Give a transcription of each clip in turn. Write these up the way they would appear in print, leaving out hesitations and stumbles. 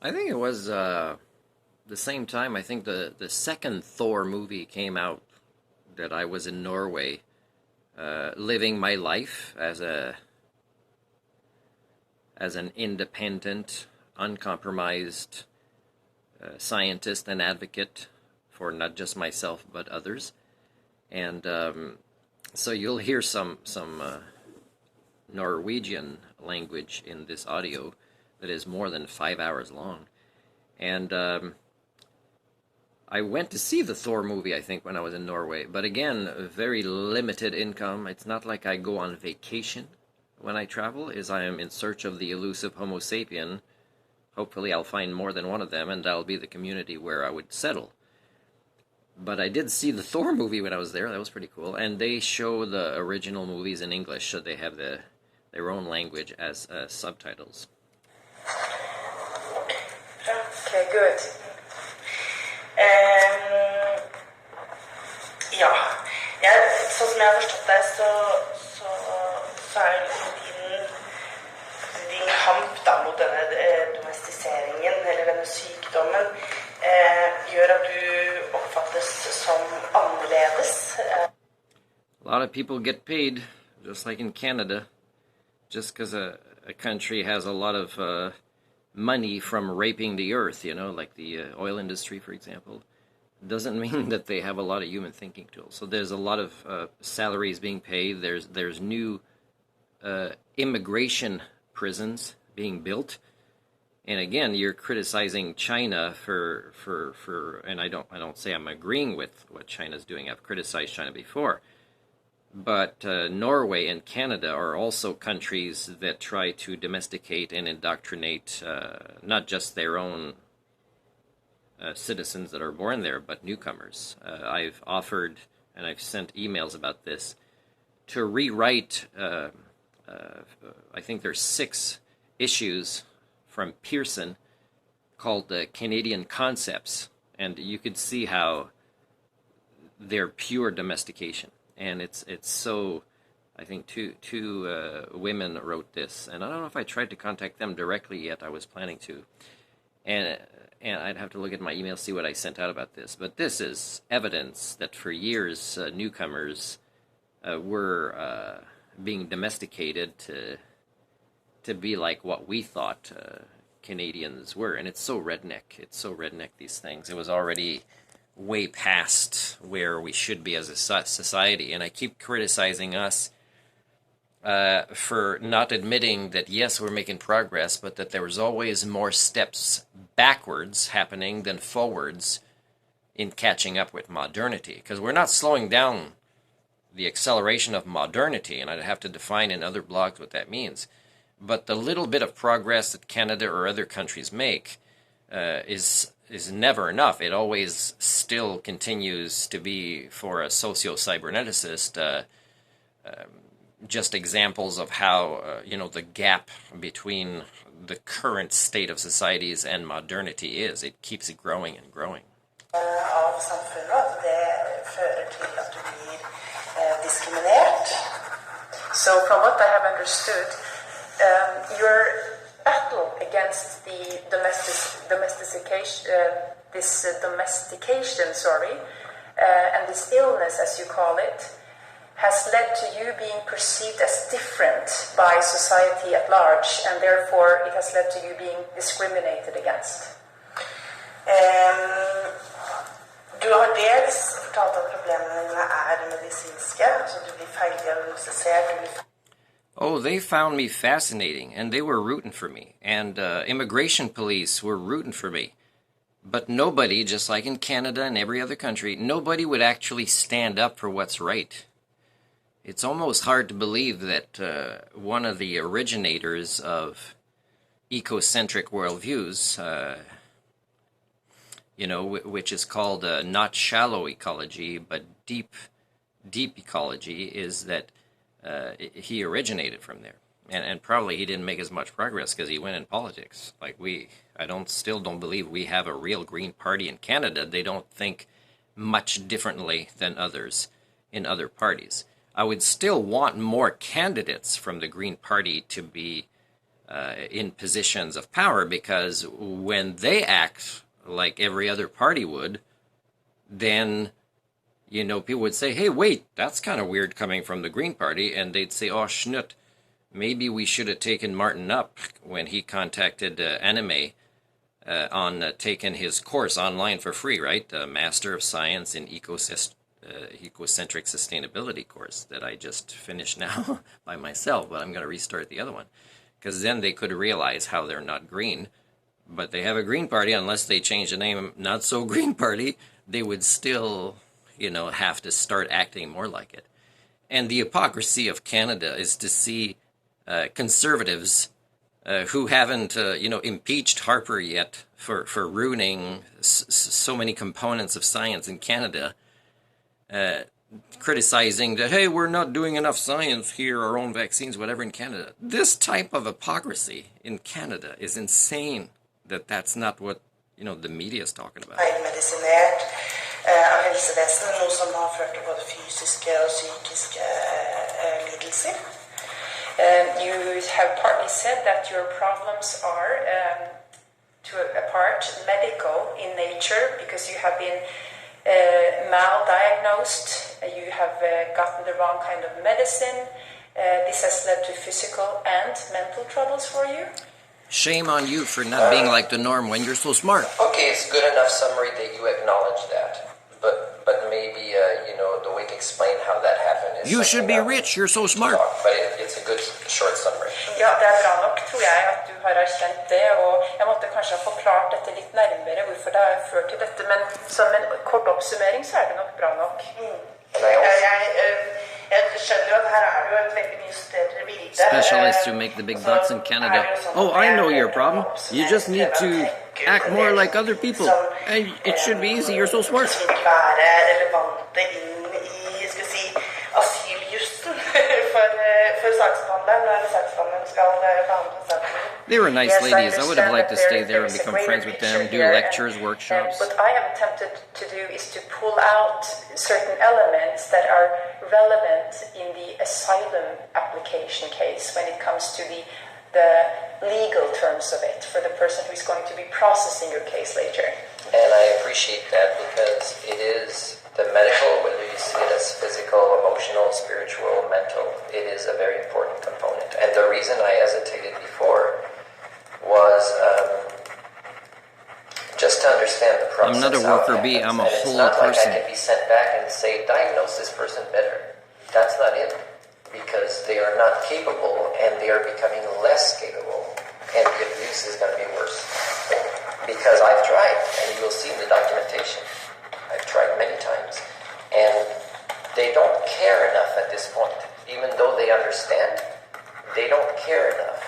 I think it was the same time. I think the second Thor movie came out that I was in Norway, living my life as an independent, uncompromised scientist and advocate for not just myself but others. And so you'll hear some Norwegian language in this audio that is more than 5 hours long. And I went to see the Thor movie, I think, when I was in Norway. But again, a very limited income. It's not like I go on vacation when I travel, as I am in search of the elusive Homo sapien. Hopefully I'll find more than one of them, and that'll be the community where I would settle. But I did see the Thor movie when I was there. That was pretty cool. And they show the original movies in English, so they have their own language as subtitles. Okay, good. Ja, sånn som jeg har forstått det, så er det liksom din kamp da, mot denne domestiseringen, eller denne sykdommen, gjør at du oppfattes som annerledes. A lot of people get paid, just like in Canada, just because a country has a lot of money from raping the earth, like the oil industry, for example, doesn't mean that they have a lot of human thinking tools. So there's a lot of salaries being paid. There's new immigration prisons being built. And again, you're criticizing China for and I don't say I'm agreeing with what China's doing. I've criticized China before. But Norway and Canada are also countries that try to domesticate and indoctrinate not just their own citizens that are born there, but newcomers. I've offered, and I've sent emails about this, to rewrite, I think there's 6 issues from Pearson called Canadian Concepts, and you could see how they're pure domestication. And it's so, I think two women wrote this, and I don't know if I tried to contact them directly yet. I was planning to, and I'd have to look at my email, see what I sent out about this. But this is evidence that for years newcomers were being domesticated to be like what we thought Canadians were, and it's so redneck. It's so redneck, these things. It was already way past where we should be as a society, and I keep criticizing us for not admitting that, yes, we're making progress, but that there was always more steps backwards happening than forwards in catching up with modernity, because we're not slowing down the acceleration of modernity, and I'd have to define in other blogs what that means. But the little bit of progress that Canada or other countries make is never enough. It always still continues to be, for a socio-cyberneticist, just examples of how, the gap between the current state of societies and modernity is. It keeps it growing and growing. Av samfunnet, det fører til at du blir diskriminert. So from what I have understood, your battle against the domestication, and this illness, as you call it, has led to you being perceived as different by society at large, and therefore it has led to you being discriminated against. Du har dels fortalt at problemene dine medisinske, altså du blir feildiagnostisert. Oh, they found me fascinating, and they were rooting for me, and immigration police were rooting for me. But nobody, just like in Canada and every other country, nobody would actually stand up for what's right. It's almost hard to believe that one of the originators of ecocentric worldviews, which is called not shallow ecology, but deep ecology, is that he originated from there. And probably he didn't make as much progress because he went in politics. Like still don't believe we have a real Green Party in Canada. They don't think much differently than others in other parties. I would still want more candidates from the Green Party to be in positions of power, because when they act like every other party would, then people would say, hey, wait, that's kind of weird coming from the Green Party. And they'd say, oh, schnut, maybe we should have taken Martin up when he contacted Anime on taking his course online for free, right? The Master of Science in Ecocentric Sustainability course that I just finished now by myself, but I'm going to restart the other one. Because then they could realize how they're not green. But they have a Green Party. Unless they change the name, Not So Green Party, they would still have to start acting more like it. And the hypocrisy of Canada is to see conservatives who haven't, impeached Harper yet for ruining so many components of science in Canada, criticizing that, hey, we're not doing enough science here, our own vaccines, whatever, in Canada. This type of hypocrisy in Canada is insane. That's not what, the media is talking about. Av helsevesenet, noe som har ført til både fysiske og psykiske lidelser. You have partly said that your problems are, to a part, medical in nature, because you have been maldiagnosed, you have gotten the wrong kind of medicine. This has led to physical and mental troubles for you. Shame on you for not being like the norm when you're so smart. Okay, it's good enough summary that you acknowledge that. But maybe, the way to explain how that happened is... You should be rich, you're so smart. But it's a good short summary. Ja, det bra nok, tror jeg, at du har erkjent det, og jeg måtte kanskje ha forklart dette litt nærmere, hvorfor det har ført til dette, men som en kort oppsummering så det nok bra nok. Jeg skjønner jo at her det jo et veldig mye større bilde. Specialists who make the big bucks in Canada. Oh, I know your problem. You just need to act more like other people. And it should be easy, you're so smart. Være relevante inn I, skal vi si, asyljusten for saksbehandleren, når saksbehandleren skal behandle saken. They were nice ladies. I would have liked to stay there and become friends with them, do lectures, workshops. What I have attempted to do is to pull out certain elements that are relevant in the asylum application case when it comes to the legal terms of it for the person who is going to be processing your case later. And I appreciate that, because it is the medical, whether you see it as physical, emotional, spiritual, mental, it is a very important component. And the reason I hesitated before was just to understand the process. I'm not a worker bee, I'm a whole person. It's not like I can be sent back and say, diagnose this person better. That's not it. Because they are not capable, and they are becoming less capable, and the abuse is going to be worse. Because I've tried, and you will see in the documentation, I've tried many times, and they don't care enough at this point. Even though they understand, they don't care enough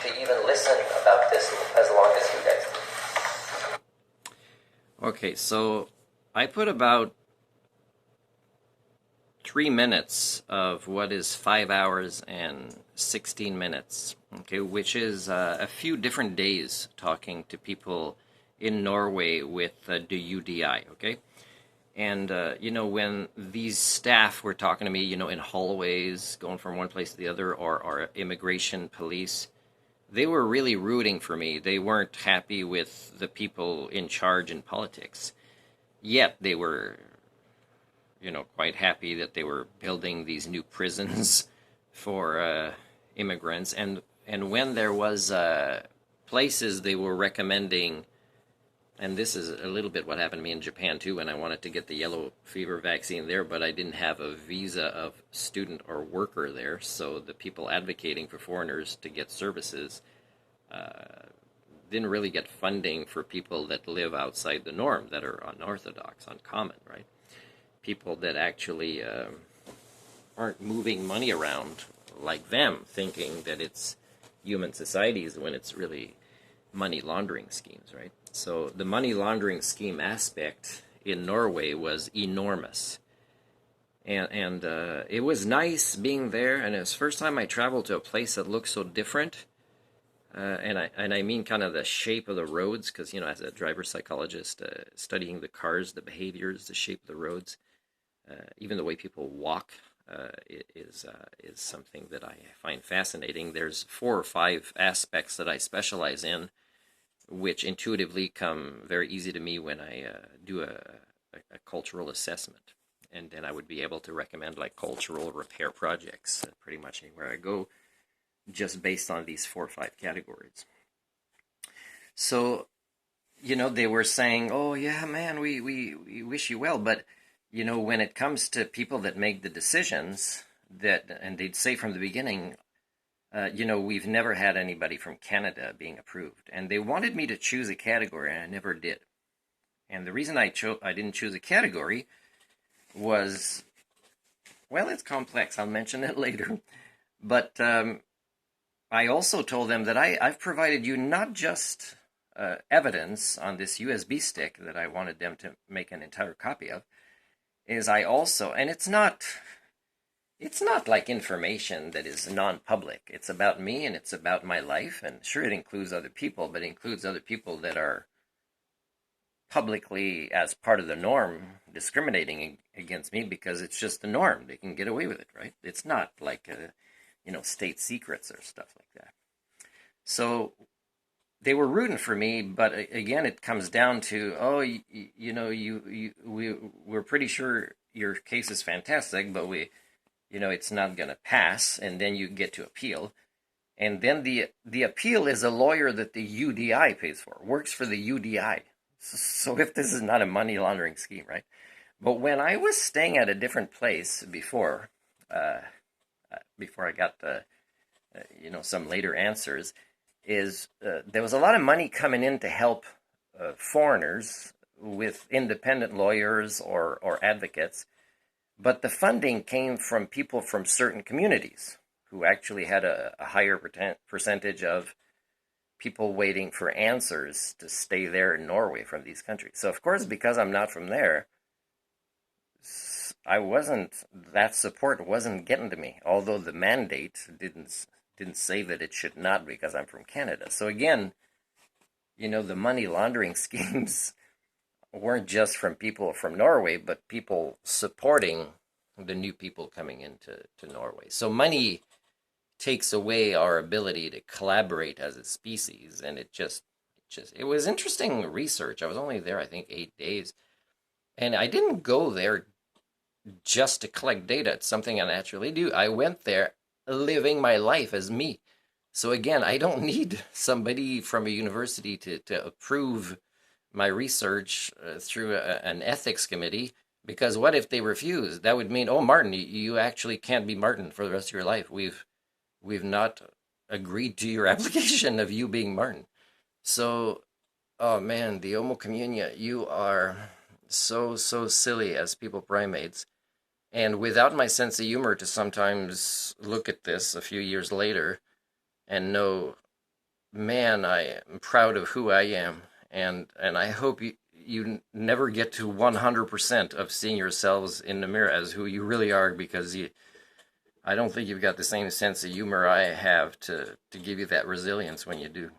to even listen about this as long as you guys do. Okay, so I put about 3 minutes of what is 5 hours and 16 minutes, okay, which is a few different days talking to people in Norway with the UDI, okay? And, when these staff were talking to me, in hallways, going from one place to the other, or immigration police, they were really rooting for me. They weren't happy with the people in charge in politics. Yet they were, quite happy that they were building these new prisons for immigrants. And when there was places they were recommending, and this is a little bit what happened to me in Japan too, when I wanted to get the yellow fever vaccine there, but I didn't have a visa of student or worker there, so the people advocating for foreigners to get services didn't really get funding for people that live outside the norm, that are unorthodox, uncommon, right? People that actually aren't moving money around like them, thinking that it's human societies when it's really money laundering schemes, right? So the money laundering scheme aspect in Norway was enormous. And it was nice being there, and it was the first time I traveled to a place that looked so different. And I mean kind of the shape of the roads, because, as a driver psychologist, studying the cars, the behaviors, the shape of the roads, even the way people walk is something that I find fascinating. There's 4 or 5 aspects that I specialize in, which intuitively come very easy to me when I do a cultural assessment. And then I would be able to recommend like cultural repair projects pretty much anywhere I go, just based on these 4 or 5 categories. So, they were saying, oh yeah, man, we wish you well, but when it comes to people that make the decisions, and they'd say from the beginning, we've never had anybody from Canada being approved, and they wanted me to choose a category, and I never did. And the reason I didn't choose a category was, well, it's complex. I'll mention it later. But I also told them that I've provided you not just evidence on this USB stick that I wanted them to make an entire copy of, is I also, and it's not like information that is non-public. It's about me and it's about my life, and sure, it includes other people, but it includes other people that are publicly, as part of the norm, discriminating against me because it's just the norm. They can get away with it, right? It's not like state secrets or stuff like that. So they were rooting for me, but again, it comes down to, we're pretty sure your case is fantastic, but it's not going to pass, and then you get to appeal. And then the appeal is a lawyer that the UDI pays for, works for the UDI. So if this is not a money laundering scheme, right? But when I was staying at a different place before I got some later answers, there was a lot of money coming in to help foreigners with independent lawyers or advocates, but the funding came from people from certain communities who actually had a higher percentage of people waiting for answers to stay there in Norway from these countries. So of course, because I'm not from there, that support wasn't getting to me, although the mandate didn't say that it should not because I'm from Canada. So again, the money laundering schemes weren't just from people from Norway, but people supporting the new people coming into Norway. So money takes away our ability to collaborate as a species, and it was interesting research. I was only there, I think, 8 days, and I didn't go there just to collect data. It's something I naturally do. I went there living my life as me. So again, I don't need somebody from a university to approve my research through an ethics committee, because what if they refuse? That would mean, oh, Martin, you actually can't be Martin for the rest of your life. We've not agreed to your application of you being Martin. So, oh man, the Homo communia, you are so silly as people primates. And without my sense of humor to sometimes look at this a few years later and know, man, I am proud of who I am. And I hope you never get to 100% of seeing yourselves in the mirror as who you really are, because I don't think you've got the same sense of humor I have to give you that resilience when you do.